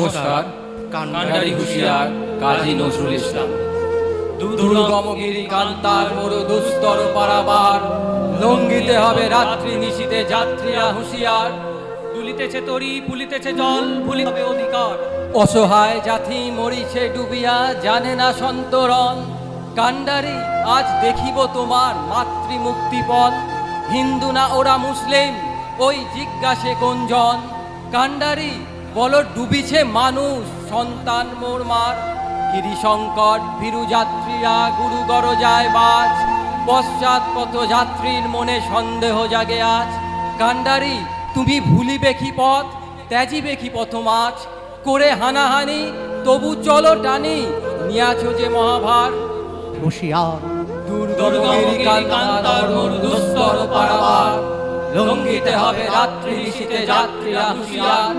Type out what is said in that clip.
নমস্কার। কান্ডারি হুঁশিয়ার কাজী নজরুল ইসলাম। দুর্গমগিরি কান্তার মরু দুস্তর পারাবার, লঙ্ঘিতে হবে রাত্রি নিশীতে যাত্রীরা হুঁশিয়ার। দুলিতেছে তরি ফুলিতেছে জল, ভুলি হবে অধিকার। অসহায় জাতি মরিছে ডুবিয়া, জানে না সন্তরণ। কান্ডারি আজ দেখিব তোমার মাতৃমুক্তিপণ। হিন্দু না ওরা মুসলিম, ওই জিজ্ঞাসে কোনজন? কান্ডারি বলো ডুবিছে মানুষ, সন্তান মোর মার। গিরি সংকট ভীরু যাত্রীরা গুরু গরজায় বাজ, পশ্চাৎ পথ যাত্রীর মনে সন্দেহ জাগে আজ। কান্ডারি তুমি ভুলিবে কি পথ, ত্যাজিবে কি পথ মাছ? করে হানাহানি তবু চলো টানি, নিয়াছ যে মহাভার। হুঁশিয়ার দুর্গমগিরি কান্তার মরু দুস্তর পারাবার, লঙ্ঘিতে হবে রাত্রি নিশীতে যাত্রীরা হুঁশিয়ার।